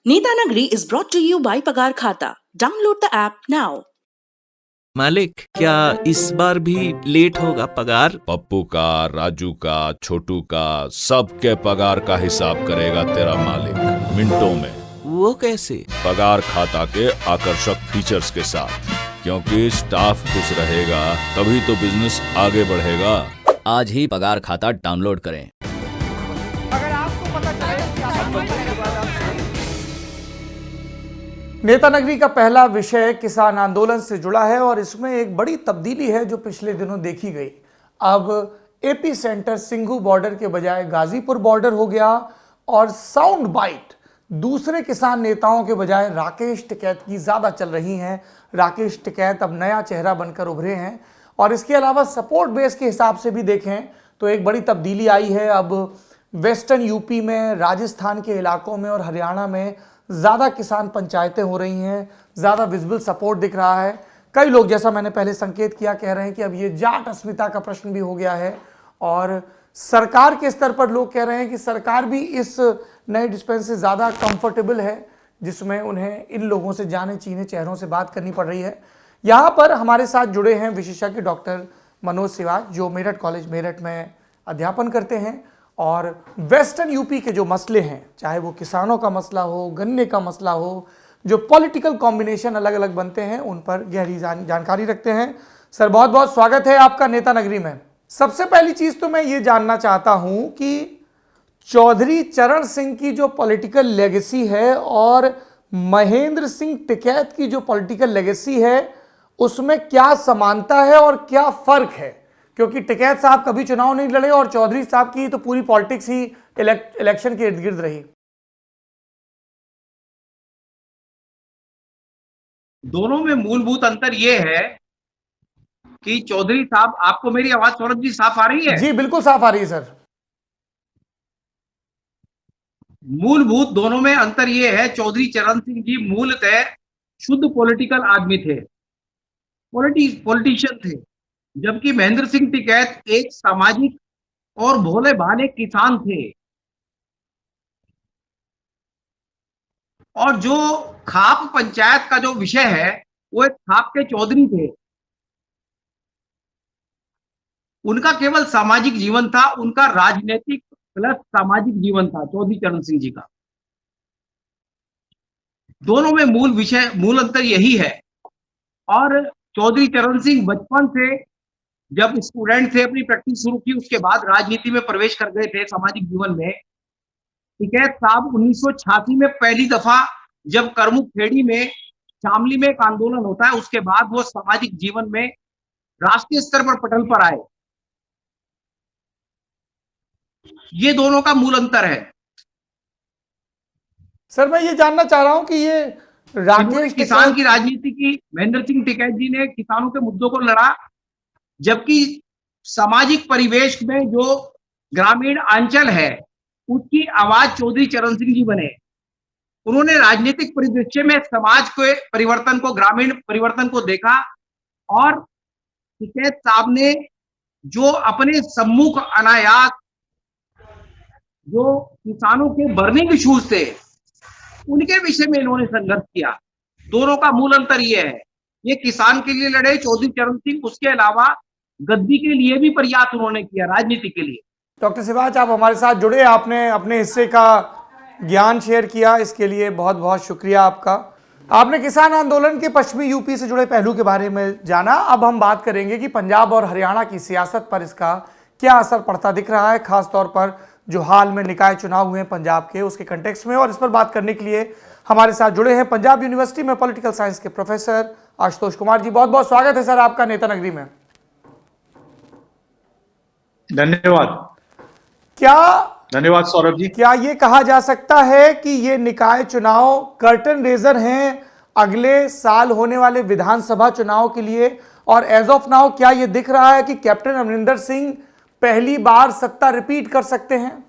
Netanagri is brought to you by Pagar Khata. Download the app now. मालिक, क्या इस बार भी लेट होगा पगार? पप्पू का, राजू का, छोटू का, सबके पगार का हिसाब करेगा तेरा मालिक मिनटों में। वो कैसे? पगार खाता के आकर्षक फीचर्स के साथ, क्योंकि स्टाफ खुश रहेगा तभी तो बिजनेस आगे बढ़ेगा। आज ही पगार खाता डाउनलोड करें। नेतानगरी का पहला विषय किसान आंदोलन से जुड़ा है और इसमें एक बड़ी तब्दीली है जो पिछले दिनों देखी गई। अब एपी सेंटर सिंघू बॉर्डर के बजाय गाजीपुर बॉर्डर हो गया और साउंड बाइट दूसरे किसान नेताओं के बजाय राकेश टिकैत की ज्यादा चल रही हैं। राकेश टिकैत अब नया चेहरा बनकर उभरे हैं और इसके अलावा सपोर्ट बेस के हिसाब से भी देखें तो एक बड़ी तब्दीली आई है। अब वेस्टर्न यूपी में, राजस्थान के इलाकों में और हरियाणा में ज़्यादा किसान पंचायतें हो रही हैं, ज़्यादा विजिबल सपोर्ट दिख रहा है। कई लोग, जैसा मैंने पहले संकेत किया, कह रहे हैं कि अब ये जाट अस्मिता का प्रश्न भी हो गया है और सरकार के स्तर पर लोग कह रहे हैं कि सरकार भी इस नए डिस्पेंस से ज़्यादा कंफर्टेबल है जिसमें उन्हें इन लोगों से जाने चीने चेहरों से बात करनी पड़ रही है। यहाँ पर हमारे साथ जुड़े हैं विशेषज्ञ डॉक्टर मनोज सिवाज, जो मेरठ कॉलेज मेरठ में अध्यापन करते हैं और वेस्टर्न यूपी के जो मसले हैं, चाहे वो किसानों का मसला हो, गन्ने का मसला हो, जो पॉलिटिकल कॉम्बिनेशन अलग अलग बनते हैं, उन पर गहरी जानकारी रखते हैं। सर, बहुत बहुत स्वागत है आपका नेतानगरी में। सबसे पहली चीज तो मैं ये जानना चाहता हूं कि चौधरी चरण सिंह की जो पॉलिटिकल लेगेसी है और महेंद्र सिंह टिकैत की जो पॉलिटिकल लेगेसी है उसमें क्या समानता है और क्या फर्क है, क्योंकि टिकैत साहब कभी चुनाव नहीं लड़े और चौधरी साहब की तो पूरी पॉलिटिक्स ही इलेक्शन के इर्द गिर्द रही। दोनों में मूलभूत अंतर यह है कि चौधरी साहब, आपको मेरी आवाज सौरभ जी साफ आ रही है? जी बिल्कुल साफ आ रही है सर। मूलभूत दोनों में अंतर यह है, चौधरी चरण सिंह जी मूलतः शुद्ध पॉलिटिकल आदमी थे, पॉलिटिशियन थे, जबकि महेंद्र सिंह टिकैत एक सामाजिक और भोले भाले किसान थे। और जो खाप पंचायत का जो विषय है वो एक खाप के चौधरी थे, उनका केवल सामाजिक जीवन था, उनका राजनीतिक प्लस सामाजिक जीवन था चौधरी चरण सिंह जी का। दोनों में मूल अंतर यही है। और चौधरी चरण सिंह बचपन से, जब स्टूडेंट थे, अपनी प्रैक्टिस शुरू की, उसके बाद राजनीति में प्रवेश कर गए थे सामाजिक जीवन में। टिकैत साहब 1986 में पहली दफा जब करमुक खेड़ी में शामली में एक आंदोलन होता है, उसके बाद वो सामाजिक जीवन में राष्ट्रीय स्तर पर पटल पर आए। ये दोनों का मूल अंतर है। सर, मैं ये जानना चाह रहा हूं कि ये राकेश किसान की राजनीति की महेंद्र सिंह टिकैत जी ने किसानों के मुद्दों को लड़ा, जबकि सामाजिक परिवेश में जो ग्रामीण अंचल है उसकी आवाज चौधरी चरण सिंह जी बने। उन्होंने राजनीतिक परिदृश्य में समाज के परिवर्तन को, ग्रामीण परिवर्तन को देखा और टिकैत साहब ने जो अपने सम्मुख अनायास जो किसानों के बर्निंग इश्यूज थे उनके विषय में इन्होंने संघर्ष किया। दोनों का मूल अंतर यह है, ये किसान के लिए लड़े चौधरी चरण सिंह, उसके अलावा गद्दी के लिए भी प्रयास उन्होंने किया, राजनीति के लिए। डॉक्टर सिवाज, आप हमारे साथ जुड़े, आपने अपने हिस्से का ज्ञान शेयर किया, इसके लिए बहुत बहुत शुक्रिया आपका। आपने किसान आंदोलन के पश्चिमी यूपी से जुड़े पहलू के बारे में जाना। अब हम बात करेंगे कि पंजाब और हरियाणा की सियासत पर इसका क्या असर पड़ता दिख रहा है, खासतौर पर जो हाल में निकाय चुनाव हुए हैं पंजाब के, उसके कंटेक्स्ट में। और इस पर बात करने के लिए हमारे साथ जुड़े हैं पंजाब यूनिवर्सिटी में पॉलिटिकल साइंस के प्रोफेसर आशुतोष कुमार जी। बहुत बहुत स्वागत है सर आपका नेतानगरी में। धन्यवाद सौरभ जी। क्या ये कहा जा सकता है कि ये निकाय चुनाव कर्टन रेजर हैं अगले साल होने वाले विधानसभा चुनाव के लिए? और एज ऑफ नाउ क्या ये दिख रहा है कि कैप्टन अमरिंदर सिंह पहली बार सत्ता रिपीट कर सकते हैं?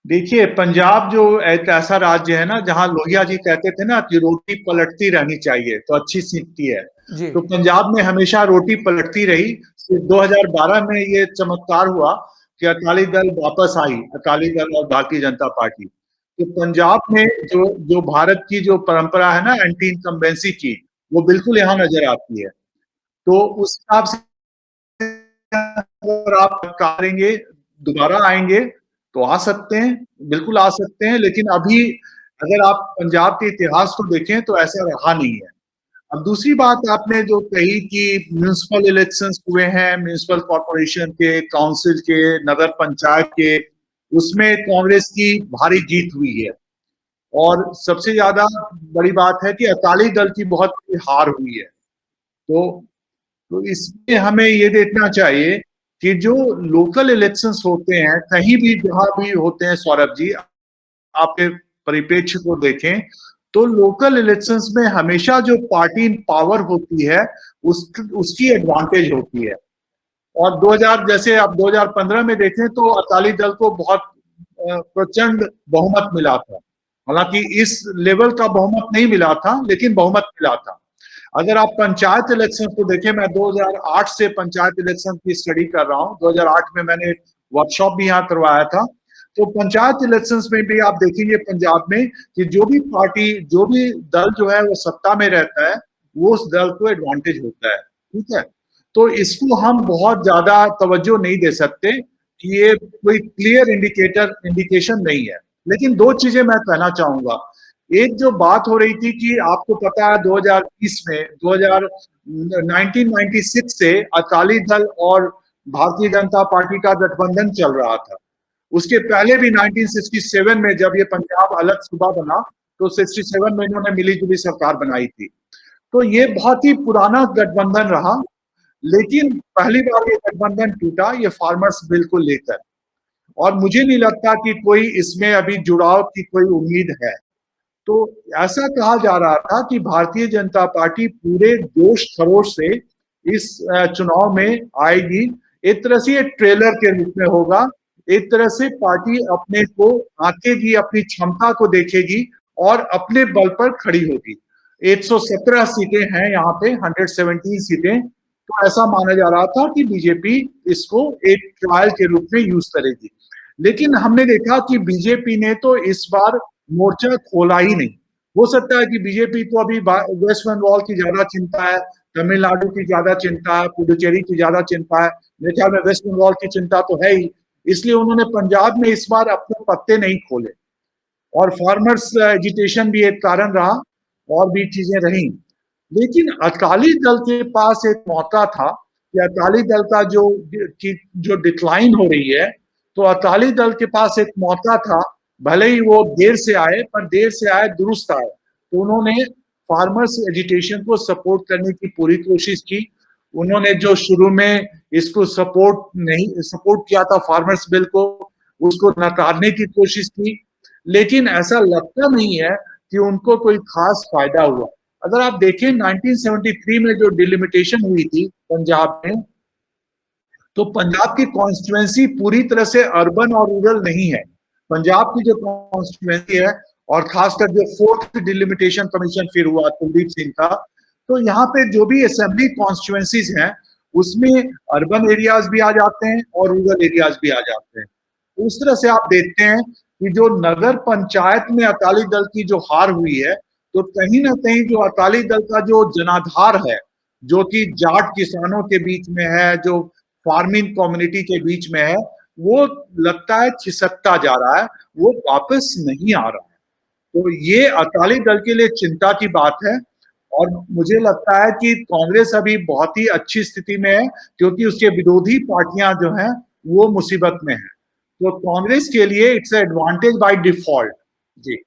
देखिए, पंजाब जो एक ऐसा राज्य है ना, जहां लोहिया जी कहते थे ना कि रोटी पलटती रहनी चाहिए तो अच्छी सीखती है, तो पंजाब में हमेशा रोटी पलटती रही। 2012 में ये चमत्कार हुआ कि अकाली दल वापस आई, अकाली दल और भारतीय जनता पार्टी। तो पंजाब में जो जो भारत की जो परंपरा है ना एंटी इनकम्बेंसी की, वो बिल्कुल यहाँ नजर आती है। तो उस हिसाब से अगर आप करेंगे दोबारा आएंगे तो आ सकते हैं, बिल्कुल आ सकते हैं, लेकिन अभी अगर आप पंजाब के इतिहास को देखें तो ऐसा रहा नहीं है। अब दूसरी बात आपने जो कही कि म्यूनिसिपल इलेक्शंस हुए हैं, म्यूनिसिपल कॉर्पोरेशन के, काउंसिल के, नगर पंचायत के, उसमें कांग्रेस की भारी जीत हुई है। और सबसे ज्यादा बड़ी बात है कि अकाली दल की बहुत बड़ी हार हुई है। तो इसमें हमें ये देखना चाहिए कि जो लोकल इलेक्शंस होते हैं कहीं भी जहां भी होते हैं, सौरभ जी आपके परिप्रेक्ष्य को देखें तो लोकल इलेक्शंस में हमेशा जो पार्टी इन पावर होती है उसकी एडवांटेज होती है। और 2000 जैसे आप 2015 में देखें तो अकाली दल को बहुत प्रचंड बहुमत मिला था। हालांकि इस लेवल का बहुमत नहीं मिला था, लेकिन बहुमत मिला था। अगर आप पंचायत इलेक्शन को देखें, मैं 2008 से पंचायत इलेक्शन की स्टडी कर रहा हूं। 2008 में मैंने वर्कशॉप भी यहाँ करवाया था। तो पंचायत इलेक्शंस में भी आप देखेंगे पंजाब में कि जो भी पार्टी, जो भी दल जो है वो सत्ता में रहता है, वो उस दल को एडवांटेज होता है। ठीक है, तो इसको हम बहुत ज्यादा तवज्जो नहीं दे सकते कि ये कोई क्लियर इंडिकेशन नहीं है। लेकिन दो चीजें मैं कहना चाहूंगा। एक जो बात हो रही थी कि आपको पता है 2020 में 1996 से अकाली दल और भारतीय जनता पार्टी का गठबंधन चल रहा था। उसके पहले भी 1967 में जब ये पंजाब अलग सूबा बना तो 67 में इन्होंने मिलीजुली सरकार बनाई थी। तो ये बहुत ही पुराना गठबंधन रहा, लेकिन पहली बार ये गठबंधन टूटा ये फार्मर्स बिल को लेकर। और मुझे नहीं लगता कि कोई इसमें अभी जुड़ाव की कोई उम्मीद है। तो ऐसा कहा जा रहा था कि भारतीय जनता पार्टी पूरे जोश खरोश से इस चुनाव में आएगी। एक तरह से ये ट्रेलर के रूप में होगा, एक तरह से पार्टी अपने को आंकेगी, अपनी क्षमता को देखेगी और अपने बल पर खड़ी होगी। 117 सीटें हैं यहाँ पे, 117 सीटें। तो ऐसा माना जा रहा था कि बीजेपी इसको एक ट्रायल के रूप में यूज करेगी। लेकिन हमने देखा कि बीजेपी ने तो इस बार मोर्चा खोला ही नहीं। हो सकता है कि बीजेपी को अभी वेस्ट बंगाल की ज्यादा चिंता है, तमिलनाडु की ज्यादा चिंता है, पुडुचेरी की ज्यादा चिंता है। मेरे ख्याल में वेस्ट बंगाल की चिंता तो है ही, इसलिए उन्होंने पंजाब में इस बार अपने पत्ते नहीं खोले। और फार्मर्स एजिटेशन भी एक कारण रहा, और भी चीजें रही। लेकिन अकाली दल के पास एक मौका था कि अकाली दल का जो डिक्लाइन हो रही है, तो अकाली दल के पास एक मौका था, भले ही वो देर से आए, पर देर से आए दुरुस्त आए। तो उन्होंने फार्मर्स एजिटेशन को सपोर्ट करने की पूरी कोशिश की। उन्होंने जो शुरू में इसको सपोर्ट किया था फार्मर्स बिल को, उसको नकारने की कोशिश की। लेकिन ऐसा लगता नहीं है कि उनको कोई खास फायदा हुआ। अगर आप देखें 1973 में जो डिलिमिटेशन हुई थी पंजाब में, तो पंजाब की कॉन्स्टिट्यूएंसी पूरी तरह से अर्बन और रूरल नहीं है। पंजाब की जो कॉन्स्टिट्यूएंसी है, और खासकर जो 4th डिलिमिटेशन कमीशन फिर हुआ कुलदीप सिंह का, तो यहाँ पे जो भी असेंबली कॉन्स्टिट्यूएंसीज हैं उसमें अर्बन एरियाज भी आ जाते हैं और रूरल एरियाज भी आ जाते हैं। उस तरह से आप देखते हैं कि जो नगर पंचायत में अकाली दल की जो हार हुई है, तो कहीं ना कहीं जो अकाली दल का जो जनाधार है, जो कि जाट किसानों के बीच में है, जो फार्मिंग कम्युनिटी के बीच में है, वो लगता है खिसकता जा रहा है, वो वापस नहीं आ रहा है। तो ये अकाली दल के लिए चिंता की बात है। और मुझे लगता है कि कांग्रेस अभी बहुत ही अच्छी स्थिति में है, क्योंकि उसके विरोधी पार्टियां जो हैं वो मुसीबत में है। तो कांग्रेस के लिए इट्स एडवांटेज बाय डिफॉल्ट। जी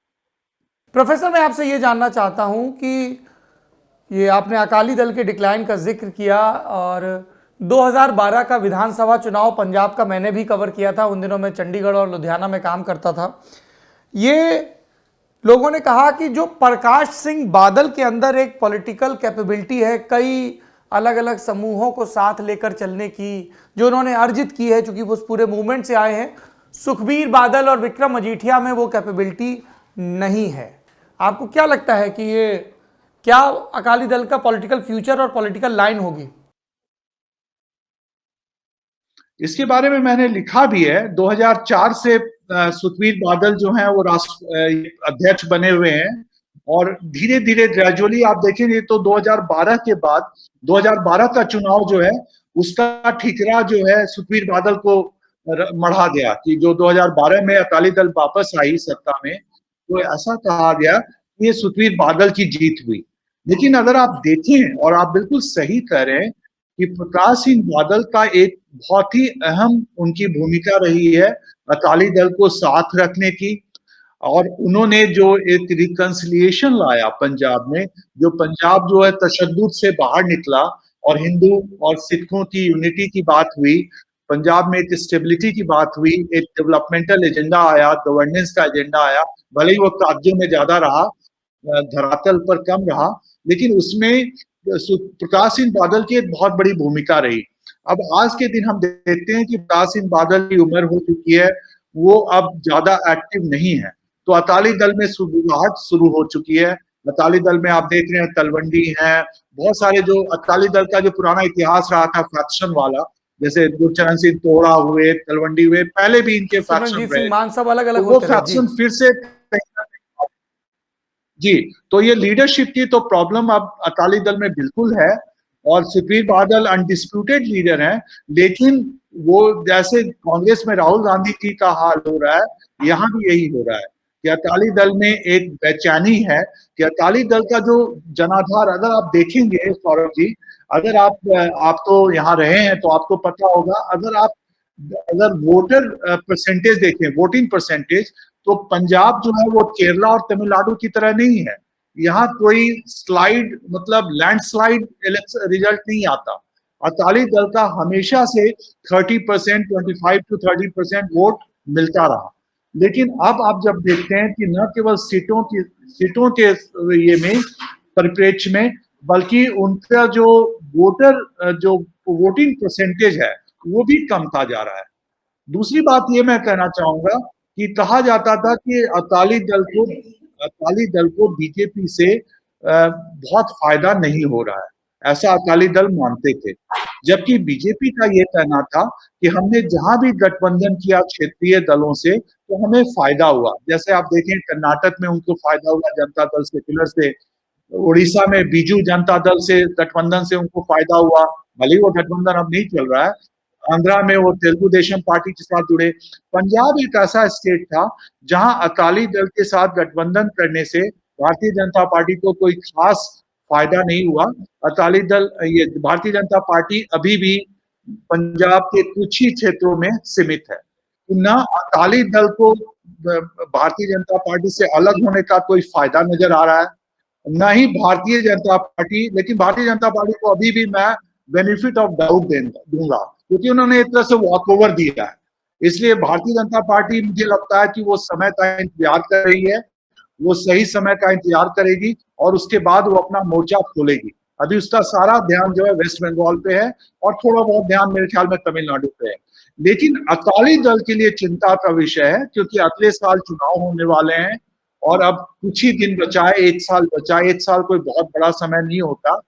प्रोफेसर, मैं आपसे ये जानना चाहता हूं कि ये आपने अकाली दल के डिक्लाइन का जिक्र किया, और 2012 का विधानसभा चुनाव पंजाब का मैंने भी कवर किया था। उन दिनों मैं चंडीगढ़ और लुधियाना में काम करता था। ये लोगों ने कहा कि जो प्रकाश सिंह बादल के अंदर एक पॉलिटिकल कैपेबिलिटी है, कई अलग अलग समूहों को साथ लेकर चलने की, जो उन्होंने अर्जित की है, चूंकि वो उस पूरे मूवमेंट से आए हैं, सुखबीर बादल और विक्रम मजीठिया में वो कैपेबिलिटी नहीं है। आपको क्या लगता है कि ये क्या अकाली दल का पॉलिटिकल फ्यूचर और पॉलिटिकल लाइन होगी? इसके बारे में मैंने लिखा भी है। 2004 से सुखबीर बादल जो हैं वो राष्ट्र अध्यक्ष बने हुए हैं और धीरे धीरे ग्रेजुअली आप देखेंगे तो 2012 के बाद 2012 का चुनाव जो है उसका ठिकरा जो है सुखबीर बादल को मढ़ा गया कि जो 2012 में अकाली दल वापस आई सत्ता में, तो ऐसा कहा गया कि ये सुखबीर बादल की जीत हुई। लेकिन अगर आप देखें, और आप बिल्कुल सही कह रहे हैं कि प्रकाश सिंह बादल का एक बहुत ही अहम उनकी भूमिका रही है अकाली दल को साथ रखने की, और उन्होंने जो एक रिकंसिलिएशन लाया पंजाब में, जो पंजाब जो है तशद्दुद से बाहर निकला और हिंदू और सिखों की यूनिटी की बात हुई, पंजाब में एक स्टेबिलिटी की बात हुई, एक डेवलपमेंटल एजेंडा आया, गवर्नेंस का एजेंडा आया, भले ही वो कागजों में ज्यादा रहा, धरातल पर कम रहा, लेकिन उसमें प्रकाश सिंह बादल की एक बहुत बड़ी भूमिका रही। अब आज के दिन हम देखते हैं कि प्रकाश सिंह बादल की उम्र हो चुकी है, वो अब ज्यादा एक्टिव नहीं है, तो अकाली दल में सुबुगाहट शुरू हो चुकी है। अकाली दल में आप देख रहे हैं तलवंडी हैं, बहुत सारे जो अकाली दल का जो पुराना इतिहास रहा था फैक्शन वाला, जैसे गुरचरण सिंह तोड़ा हुए, तलवंडी हुए, पहले भी इनके फैक्शन रहे, मान सब अलग अलग वो फैक्शन फिर से जी, तो ये लीडरशिप की तो प्रॉब्लम अब अकाली दल में बिल्कुल है, और सुखबीर बादल अनडिस्प्यूटेड लीडर हैं, लेकिन वो जैसे कांग्रेस में राहुल गांधी जी का हाल हो रहा है, यहाँ भी यही हो रहा है कि अकाली दल में एक बेचैनी है कि अकाली दल का जो जनाधार, अगर आप देखेंगे सौरभ जी, अगर आप तो यहाँ रहे हैं तो आपको पता होगा, अगर वोटर परसेंटेज देखें, वोटिंग परसेंटेज, तो पंजाब जो है वो केरला और तमिलनाडु की तरह नहीं है। यहाँ कोई स्लाइड, मतलब लैंडस्लाइड रिजल्ट नहीं आता। अकाली दल का हमेशा से 30%, 25 to 30% वोट मिलता रहा, लेकिन अब आप जब देखते हैं कि न केवल सीटों के ये में परिप्रेक्ष्य में, बल्कि उनका जो वोटिंग परसेंटेज है वो भी कमता जा रहा है। दूसरी बात ये मैं कहना चाहूंगा कि कहा जाता था कि अकाली दल को बीजेपी से बहुत फायदा नहीं हो रहा है, ऐसा अकाली दल मानते थे, जबकि बीजेपी का ये कहना था कि हमने जहां भी गठबंधन किया क्षेत्रीय दलों से तो हमें फायदा हुआ। जैसे आप देखें कर्नाटक में उनको फायदा हुआ जनता दल सेक्युलर से, उड़ीसा में बीजू जनता दल से गठबंधन से उनको फायदा हुआ, भले वो गठबंधन अब नहीं चल रहा है। आंध्रा में वो तेलुगु देशम पार्टी के साथ जुड़े। पंजाब एक ऐसा स्टेट था जहां अकाली दल के साथ गठबंधन करने से भारतीय जनता पार्टी को कोई खास फायदा नहीं हुआ। भारतीय जनता पार्टी अभी भी पंजाब के कुछ ही क्षेत्रों में सीमित है। न अकाली दल को भारतीय जनता पार्टी से अलग होने का कोई फायदा नजर आ रहा है, न ही भारतीय जनता पार्टी, लेकिन भारतीय जनता पार्टी को अभी भी मैं बेनिफिट ऑफ डाउट दूंगा, क्योंकि उन्होंने एक तरह से वॉक ओवर दिया है। इसलिए भारतीय जनता पार्टी, मुझे लगता है कि वो समय का इंतजार कर रही है, वो सही समय का इंतजार करेगी और उसके बाद वो अपना मोर्चा खोलेगी। अभी उसका सारा ध्यान जो है वेस्ट बंगाल पे है और थोड़ा बहुत ध्यान मेरे ख्याल में तमिलनाडु पे है। लेकिन अकाली दल के लिए चिंता का विषय है, क्योंकि अगले साल चुनाव होने वाले हैं और अब कुछ ही दिन बचा है, 1 साल बचा है। 1 साल कोई बहुत बड़ा समय नहीं होता।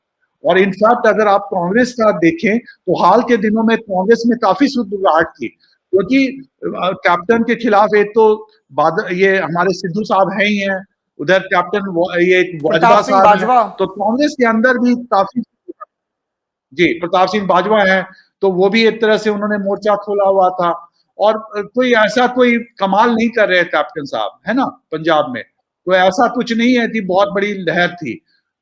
और इनफैक्ट अगर आप कांग्रेस का देखें तो हाल के दिनों में कांग्रेस में काफी सुधराहट थी, क्योंकि कैप्टन के खिलाफ एक तो ये हमारे सिद्धू साहब है ही हैं, उधर कैप्टन ये बाजवा साहब है, तो कांग्रेस के अंदर भी काफी जी प्रताप सिंह बाजवा है, तो वो भी एक तरह से उन्होंने मोर्चा खोला हुआ था। और कोई कमाल नहीं कर रहे कैप्टन साहब, है ना, पंजाब में तो ऐसा कुछ नहीं है कि बहुत बड़ी लहर थी।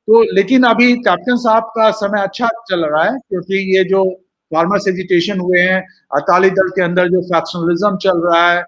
तो लेकिन अभी कैप्टन साहब का समय अच्छा चल रहा है, क्योंकि ये जो फार्मर्स एजिटेशन हुए हैं, अकाली दल के अंदर जो फैक्शनलिज्म चल रहा है,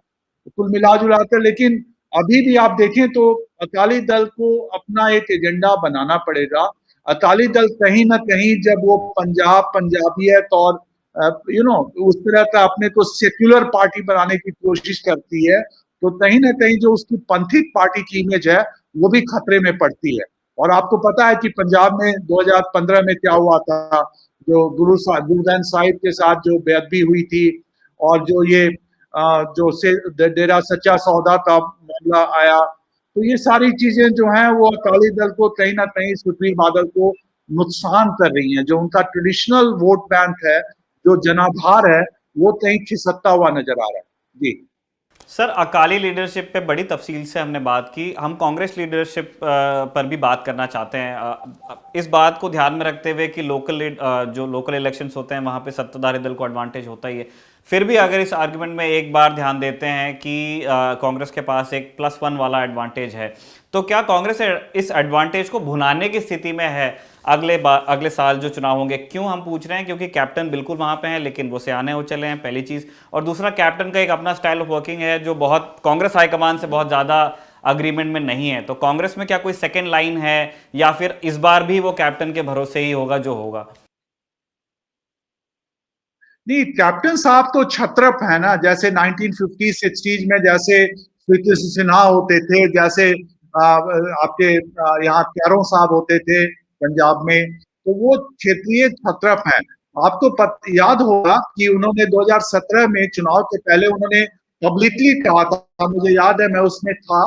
कुल मिला जुला कर, लेकिन अभी भी आप देखें तो अकाली दल को अपना एक एजेंडा बनाना पड़ेगा। अकाली दल कहीं ना कहीं जब वो पंजाबियत और उस तरह का अपने को सेक्युलर पार्टी बनाने की कोशिश करती है, तो कहीं ना कहीं जो उसकी पंथिक पार्टी की इमेज है वो भी खतरे में पड़ती है। और आपको पता है कि पंजाब में 2015 में क्या हुआ था, जो गुरु ग्रंथ साहिब के साथ जो बेअदबी हुई थी, और जो ये जो डेरा सच्चा सौदा का मामला आया, तो ये सारी चीजें जो हैं वो अकाली दल को कहीं ना कहीं सुखबीर बादल को नुकसान कर रही हैं। जो उनका ट्रेडिशनल वोट बैंक है, जो जनाधार है, वो कहीं खिसकता हुआ नजर आ रहा है। जी सर, अकाली लीडरशिप पे बड़ी तफसील से हमने बात की। हम कांग्रेस लीडरशिप पर भी बात करना चाहते हैं, इस बात को ध्यान में रखते हुए कि जो लोकल इलेक्शंस होते हैं वहाँ पे सत्ताधारी दल को एडवांटेज होता ही है। फिर भी अगर इस आर्गुमेंट में एक बार ध्यान देते हैं कि कांग्रेस के पास एक +1 वाला एडवांटेज है, तो क्या कांग्रेस इस एडवांटेज को भुनाने की स्थिति में है अगले साल जो चुनाव होंगे? क्यों हम पूछ रहे हैं? क्योंकि कैप्टन बिल्कुल वहां पे हैं, लेकिन वो सियाने हो चले हैं, पहली चीज। और दूसरा, कैप्टन का एक अपना स्टाइल ऑफ वर्किंग है जो बहुत कांग्रेस हाईकमान से बहुत ज्यादा अग्रीमेंट में नहीं है। तो कांग्रेस में क्या कोई सेकेंड लाइन है, या फिर इस बार भी वो कैप्टन के भरोसे ही होगा जो होगा? नहीं, कैप्टन साहब तो छत्रप है ना, जैसे 1950 60s में जैसे श्री सिन्हा होते थे, जैसे आपके यहाँ कैरों साहब होते थे पंजाब में, तो वो क्षेत्रीय छत्रप हैं। आपको याद होगा कि उन्होंने 2017 में चुनाव के पहले उन्होंने पब्लिकली कहा था, मुझे याद है मैं उसमें था,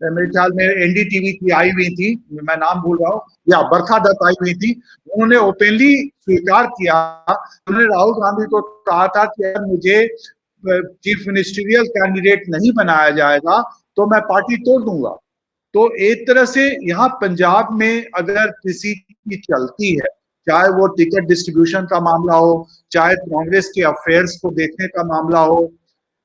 मेरे ख्याल में एनडीटीवी की आई हुई थी, मैं नाम भूल रहा हूँ, या बरखा दत्त आई हुई थी। उन्होंने ओपनली स्वीकार किया, उन्होंने राहुल गांधी को कहा था कि अगर मुझे चीफ मिनिस्ट्रियल कैंडिडेट नहीं बनाया जाएगा तो मैं पार्टी तोड़ दूंगा। तो एक तरह से यहाँ पंजाब में अगर किसी की चलती है, चाहे वो टिकट डिस्ट्रीब्यूशन का मामला हो, चाहे कांग्रेस के अफेयर्स को देखने का मामला हो,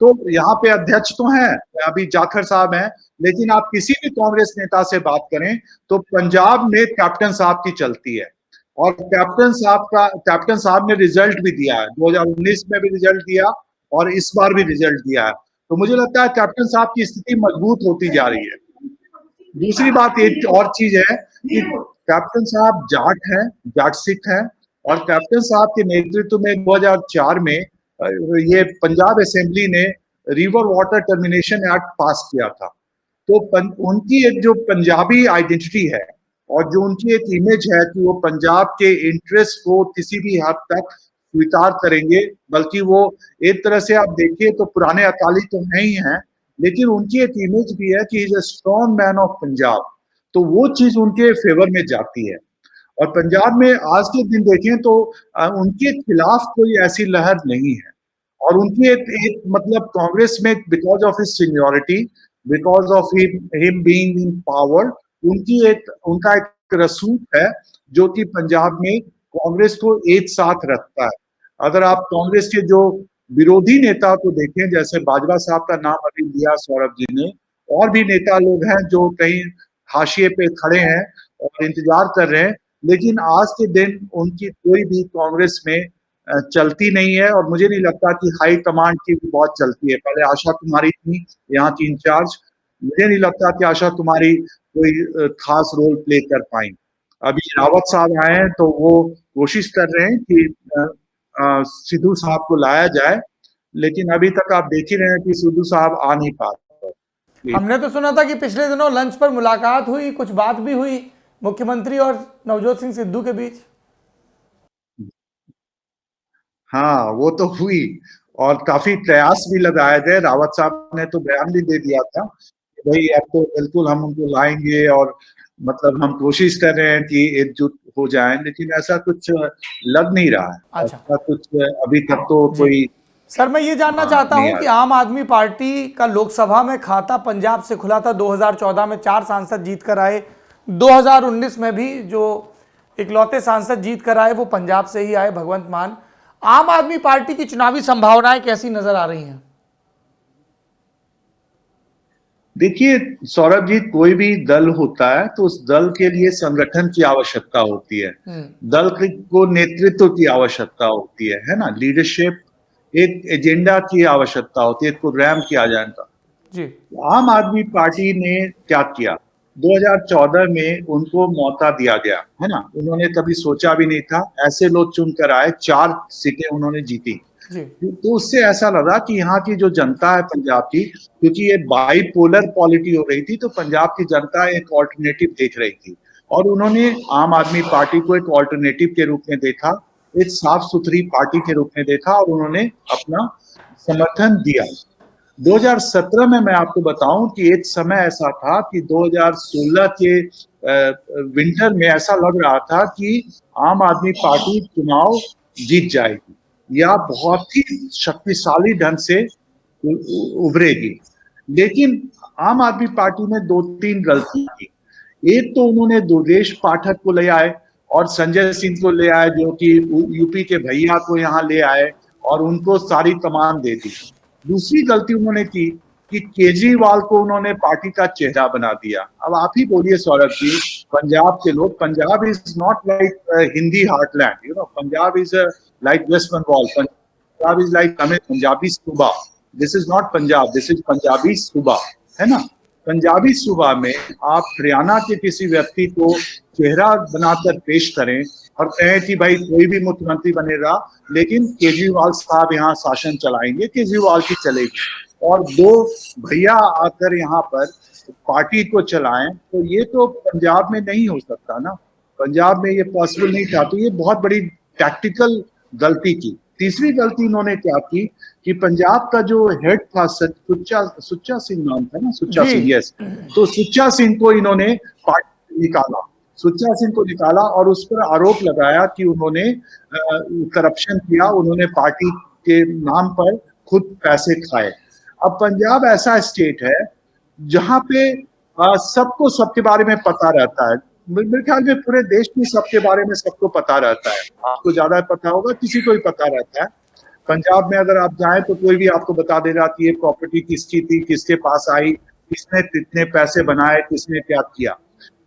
तो यहाँ पे अध्यक्ष तो हैं, अभी जाखड़ साहब हैं, लेकिन आप किसी भी कांग्रेस नेता से बात करें तो पंजाब में कैप्टन साहब की चलती है। और कैप्टन साहब ने रिजल्ट भी दिया है, 2019 में भी रिजल्ट दिया और इस बार भी रिजल्ट दिया है। तो मुझे लगता है कैप्टन साहब की स्थिति मजबूत होती जा रही है। दूसरी बात एक और चीज है कि कैप्टन साहब जाट हैं, जाट सिख हैं, और कैप्टन साहब के नेतृत्व में 2004 में ये पंजाब असेंबली ने रिवर वाटर टर्मिनेशन एक्ट पास किया था। तो उनकी एक जो पंजाबी आइडेंटिटी है और जो उनकी एक इमेज है कि वो पंजाब के इंटरेस्ट को किसी भी हद तक स्वीकार करेंगे, बल्कि वो एक तरह से आप देखिए तो पुराने अकाली तो नहीं है, लेकिन उनकी एक इमेज भी है कि is a strong man of Punjab. तो वो चीज उनके फेवर में जाती है। और पंजाब में आज के दिन देखें तो उनके खिलाफ कोई ऐसी लहर नहीं है। और उनकी एक मतलब कांग्रेस में because of his seniority, because of him being in power, उनका एक रसूख है जो कि पंजाब में कांग्रेस को एक साथ रखता है। अगर आप कांग्रेस के जो विरोधी नेता को देखें, जैसे बाजवा साहब का नाम अभी लिया सौरभ जी ने, और भी नेता लोग हैं जो कहीं हाशिए पे खड़े हैं और इंतजार कर रहे हैं, लेकिन आज के दिन उनकी कोई भी कांग्रेस में चलती नहीं है। और मुझे नहीं लगता कि हाई कमांड की भी बहुत चलती है। पहले आशा कुमारी थी यहाँ की इंचार्ज, मुझे नहीं लगता कि आशा कुमारी कोई खास रोल प्ले कर पाई। अभी रावत साहब आए हैं तो वो कोशिश कर रहे हैं कि सिद्धू साहब को लाया जाए, लेकिन अभी तक आप देख ही रहे हैं कि सिद्धू साहब आ नहीं पाते। हमने तो सुना था कि पिछले दिनों लंच पर मुलाकात हुई, कुछ बात भी हुई मुख्यमंत्री और नवजोत सिंह सिद्धू के बीच। हाँ, वो तो हुई और काफी प्रयास भी लगाए गए। रावत साहब ने तो बयान भी दे दिया था कि भाई अब तो बिल्कुल हम उनको लाएंगे और मतलब हम कोशिश कर रहे हैं कि एकजुट हो जाएं, लेकिन ऐसा कुछ लग नहीं रहा है। अच्छा, ऐसा कुछ अभी तक तो कोई। सर मैं ये जानना चाहता हूं कि आम आदमी पार्टी का लोकसभा में खाता पंजाब से खुला था। 2014 में 4 सांसद जीत कर आए, 2019 में भी जो इकलौते सांसद जीत कर आए वो पंजाब से ही आए, भगवंत मान। आम आदमी पार्टी की चुनावी संभावनाएं कैसी नजर आ रही हैं? देखिए सौरभ जी, कोई भी दल होता है तो उस दल के लिए संगठन की आवश्यकता होती है, दल को नेतृत्व की आवश्यकता होती है ना, लीडरशिप, एक एजेंडा की आवश्यकता होती है, एक प्रोग्राम किया जाता जी। आम आदमी पार्टी ने क्या किया, 2014 में उनको मौका दिया गया है ना, उन्होंने कभी सोचा भी नहीं था, ऐसे लोग चुनकर आए, 4 सीटें उन्होंने जीती। तो उससे ऐसा लगा कि यहाँ की जो जनता है पंजाब की, क्योंकि ये बाइपोलर पॉलिटी हो रही थी, तो पंजाब की जनता एक ऑल्टरनेटिव देख रही थी और उन्होंने आम आदमी पार्टी को एक ऑल्टरनेटिव के रूप में देखा, एक साफ सुथरी पार्टी के रूप में देखा और उन्होंने अपना समर्थन दिया। 2017 में मैं आपको बताऊं कि एक समय ऐसा था कि 2016 के विंटर में ऐसा लग रहा था कि आम आदमी पार्टी चुनाव जीत जाएगी, या बहुत ही शक्तिशाली ढंग से उभरेगी। लेकिन आम आदमी पार्टी ने 2-3 गलतियां की। एक तो उन्होंने दुर्गेश पाठक को ले आए और संजय सिंह को ले आए, जो कि यूपी के भैया को यहाँ ले आए और उनको सारी कमान दे दी। दूसरी गलती उन्होंने की कि केजरीवाल को उन्होंने पार्टी का चेहरा बना दिया। अब आप ही बोलिए सौरभ जी, पंजाब के लोग, Punjab is not like Hindi heartland, Punjab is like West Bengal, Punjab is like Punjabi Suba. This is not Punjab, this is Punjabi Suba, है ना। पंजाबी सूबा में आप हरियाणा के किसी व्यक्ति को चेहरा बनाकर पेश करें और कहें कि भाई कोई भी मुख्यमंत्री बनेगा लेकिन केजरीवाल साहब यहाँ शासन चलाएंगे, केजरीवाल की चलेगी, और 2 भैया आकर यहाँ पर पार्टी को चलाएं, तो ये तो पंजाब में नहीं हो सकता ना। पंजाब में ये पॉसिबल नहीं था। तो ये बहुत बड़ी टैक्टिकल गलती की। तीसरी गलती इन्होंने क्या की कि पंजाब का जो हेड था सुच्चा सिंह नाम था ना, सुच्चा सिंह, यस, तो सुच्चा सिंह को इन्होंने पार्टी से निकाला, सुच्चा सिंह को निकाला और उस पर आरोप लगाया कि उन्होंने करप्शन किया, उन्होंने पार्टी के नाम पर खुद पैसे खाए। अब पंजाब ऐसा स्टेट है जहां पे सबको सबके बारे में पता रहता है। मेरे ख्याल में पूरे देश में सबके बारे में सबको पता रहता है। आपको ज्यादा पता होगा, किसी को भी पता रहता है। पंजाब में अगर आप जाएं तो कोई भी आपको बता देगा कि ये प्रॉपर्टी किसकी थी, किसके पास आई, किसने कितने पैसे बनाए, किसने क्या किया।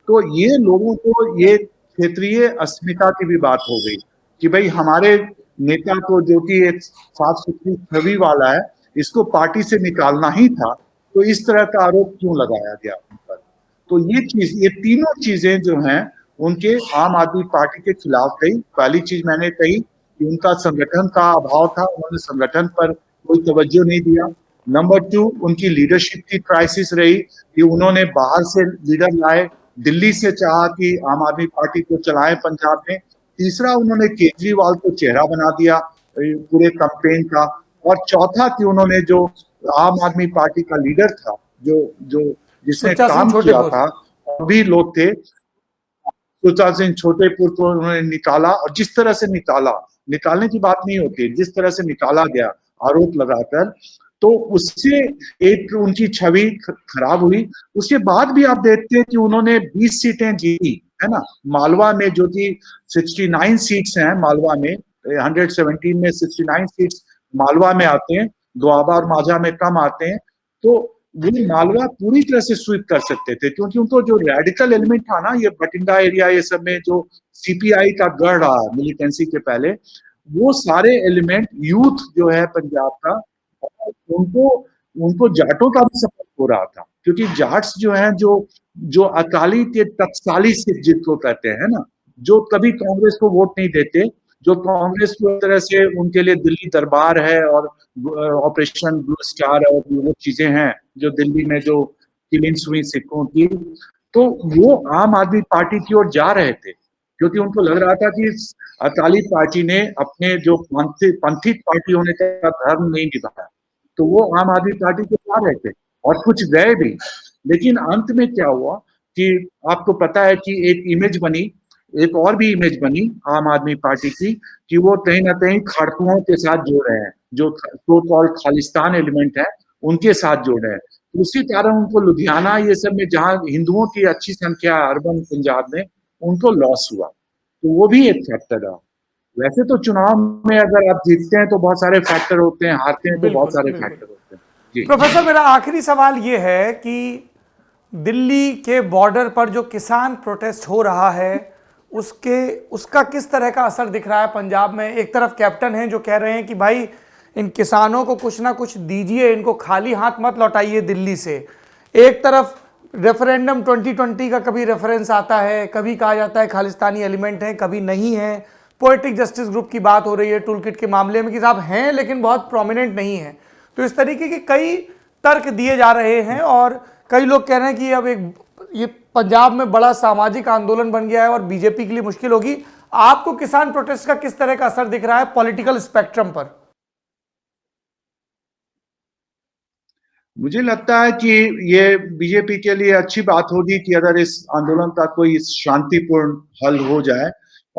तो ये लोगों को ये क्षेत्रीय अस्मिता की भी बात हो गई कि भाई हमारे नेता को, जो कि एक साफ सुथरी छवि वाला है, इसको पार्टी से निकालना ही था, तो इस तरह का आरोप क्यों लगाया गया उन पर। तो ये तीनों चीजें जो हैं उनके आम आदमी पार्टी के खिलाफ गई। पहली चीज मैंने कही कि उनका संगठन का अभाव था, उन्होंने संगठन पर कोई तवज्जो नहीं दिया। नंबर 2, उनकी लीडरशिप की क्राइसिस रही कि उन्होंने बाहर से लीडर लाए, दिल्ली से चाहा कि आम आदमी पार्टी को चलाएं पंजाब में। तीसरा, उन्होंने केजरीवाल को चेहरा बना दिया पूरे कैंपेन का। और चौथा कि उन्होंने जो आम आदमी पार्टी का लीडर था, जो जिसने काम किया था, भी लोग थे, सुच्चा सिंह छोटेपुर को उन्होंने निकाला। और जिस तरह से निकालने की बात नहीं होती, जिस तरह से निकाला गया आरोप लगाकर, तो उससे एक उनकी छवि खराब हुई। उसके बाद भी आप देखते हैं कि उन्होंने 20 सीटें जीती, है ना। मालवा में जो कि 69 सीट्स हैं, मालवा में 117 में 69 सीट्स मालवा में आते हैं, दोआबा और माझा में कम आते हैं। तो वो मालवा पूरी तरह से स्वीप कर सकते थे, क्योंकि उनको जो रेडिकल एलिमेंट था ना, ये बठिंडा एरिया, ये सब में जो सीपीआई का गढ़ रहा मिलिटेंसी के पहले, वो सारे एलिमेंट, यूथ जो है पंजाब का, उनको जाटों का भी सपोर्ट हो रहा था, क्योंकि जाट्स जो हैं, जो अकाली के टकसाली सिख जिनको कहते हैं ना, जो कभी कांग्रेस को वोट नहीं देते, जो कांग्रेस को एक तरह से उनके लिए दिल्ली दरबार है और ऑपरेशन ब्लू स्टार और वो चीजें हैं जो दिल्ली में जो किलिंग्स हुई सिखों की, तो वो आम आदमी पार्टी की ओर जा रहे थे, क्योंकि उनको लग रहा था कि अकाली पार्टी ने अपने जो पंथी पार्टी होने का धर्म नहीं निभाया, तो वो आम आदमी पार्टी के जा रहे थे और कुछ गए भी। लेकिन अंत में क्या हुआ कि आपको पता है कि एक और भी इमेज बनी आम आदमी पार्टी की, कि वो कहीं ना कहीं खाड़कुओं के साथ जोड़ रहे हैं, जो सो कॉल्ड खालिस्तान एलिमेंट है, उनके साथ जोड़ रहे हैं। तो उसी कारण उनको लुधियाना ये सब में, जहां हिंदुओं की अच्छी संख्या अर्बन पंजाब में, उनको लॉस हुआ। तो वो भी एक फैक्टर है। वैसे तो चुनाव में अगर आप जीतते हैं तो बहुत सारे फैक्टर होते हैं, हारते हैं तो बहुत सारे फैक्टर होते हैं। जी प्रोफेसर, मेरा आखिरी सवाल ये है कि दिल्ली के बॉर्डर पर जो किसान प्रोटेस्ट हो रहा है, उसका किस तरह का असर दिख रहा है पंजाब में। एक तरफ कैप्टन हैं जो कह रहे हैं कि भाई इन किसानों को कुछ ना कुछ दीजिए, इनको खाली हाथ मत लौटाइए दिल्ली से। एक तरफ रेफरेंडम 2020 का कभी रेफरेंस आता है, कभी कहा जाता है खालिस्तानी एलिमेंट है, कभी नहीं है। पोएटिक जस्टिस ग्रुप की बात हो रही है टूल किट के मामले में कि साहब हैं लेकिन बहुत प्रोमिनेंट नहीं है। तो इस तरीके के कई तर्क दिए जा रहे हैं और कई लोग कह रहे हैं कि अब ये पंजाब में बड़ा सामाजिक आंदोलन बन गया है और बीजेपी के लिए मुश्किल होगी। आपको किसान प्रोटेस्ट का किस तरह का असर दिख रहा है पॉलिटिकल स्पेक्ट्रम पर? मुझे लगता है कि ये बीजेपी के लिए अच्छी बात होगी कि अगर इस आंदोलन का कोई शांतिपूर्ण हल हो जाए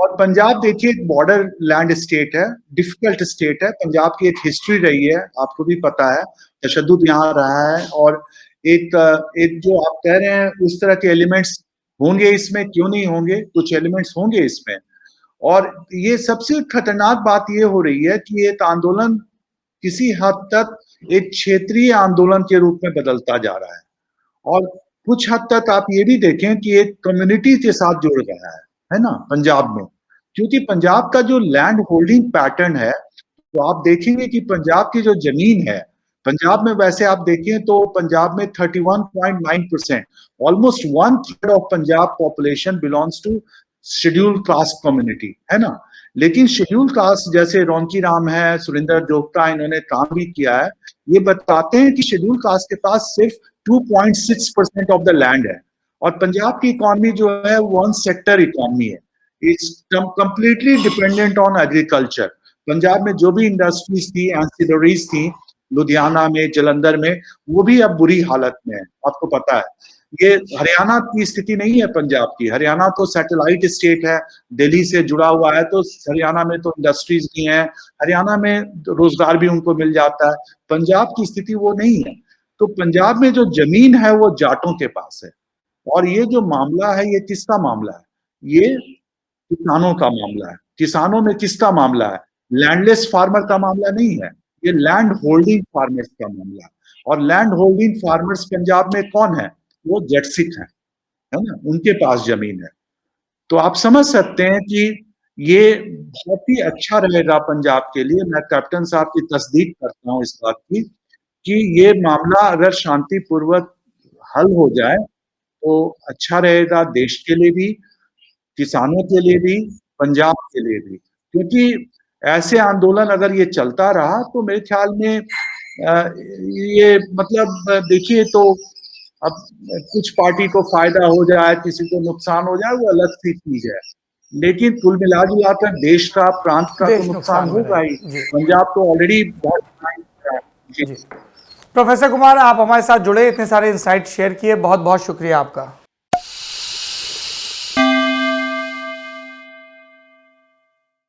और पंजाब देखिए एक बॉर्डर लैंड स्टेट है, डिफिकल्ट स्टेट है। पंजाब की एक हिस्ट्री रही है, आपको भी पता है, तशद्दुद यहाँ रहा है। और एक जो आप कह रहे हैं उस तरह के एलिमेंट्स होंगे इसमें, क्यों नहीं होंगे, कुछ एलिमेंट्स होंगे इसमें। और ये सबसे खतरनाक बात ये हो रही है कि एक आंदोलन किसी हद तक एक क्षेत्रीय आंदोलन के रूप में बदलता जा रहा है। और कुछ हद तक आप ये भी देखें कि एक कम्युनिटी के साथ जुड़ रहा है ना, पंजाब में। क्योंकि पंजाब का जो लैंड होल्डिंग पैटर्न है, तो आप देखेंगे कि पंजाब की जो जमीन है, पंजाब में वैसे आप देखें तो पंजाब में 31.9%, almost 1/3 of Punjab population belongs to schedule caste community, है ना। लेकिन शेड्यूल कास्ट जैसे रौनकी राम है, सुरेंद्र जोगता, इन्होंने काम भी किया है, ये बताते हैं कि शेड्यूल कास्ट के पास सिर्फ 2.6% ऑफ द लैंड है। और पंजाब की इकोनॉमी जो है वन सेक्टर इकोनॉमी है, it's completely dependent on agriculture. Punjab में जो भी इंडस्ट्रीज थी, एंसिलरीज थी, लुधियाना में, जलंधर में, वो भी अब बुरी हालत में है, आपको पता है। ये हरियाणा की स्थिति नहीं है पंजाब की। हरियाणा तो सैटेलाइट स्टेट है, दिल्ली से जुड़ा हुआ है, तो हरियाणा में तो इंडस्ट्रीज नहीं है, हरियाणा में रोजगार भी उनको मिल जाता है। पंजाब की स्थिति वो नहीं है। तो पंजाब में जो जमीन है वो जाटों के पास है। और ये जो मामला है, ये किसका मामला है? ये किसानों का मामला है। किसानों में किसका मामला है? लैंडलेस फार्मर का मामला नहीं है, ये लैंड होल्डिंग फार्मर्स का मामला है। और लैंड होल्डिंग फार्मर्स पंजाब में कौन है? वो जट सिख है ना, उनके पास जमीन है। तो आप समझ सकते हैं कि ये बहुत ही अच्छा रहेगा पंजाब के लिए। मैं कैप्टन साहब की तस्दीक करता हूं इस बात की कि ये मामला अगर शांतिपूर्वक हल हो जाए तो अच्छा रहेगा, देश के लिए भी, किसानों के लिए भी, पंजाब के लिए भी। क्योंकि ऐसे आंदोलन अगर ये चलता रहा तो मेरे ख्याल में ये मतलब देखिए, तो अब कुछ पार्टी को फायदा हो जाए, किसी को नुकसान हो जाए, वो अलग सी चीज है। लेकिन कुल मिला जुलाकर देश का, प्रांत का तो नुकसान होगा ही। पंजाब तो ऑलरेडी बहुत जी। प्रोफेसर कुमार, आप हमारे साथ जुड़े, इतने सारे इंसाइट शेयर किए, बहुत बहुत शुक्रिया आपका।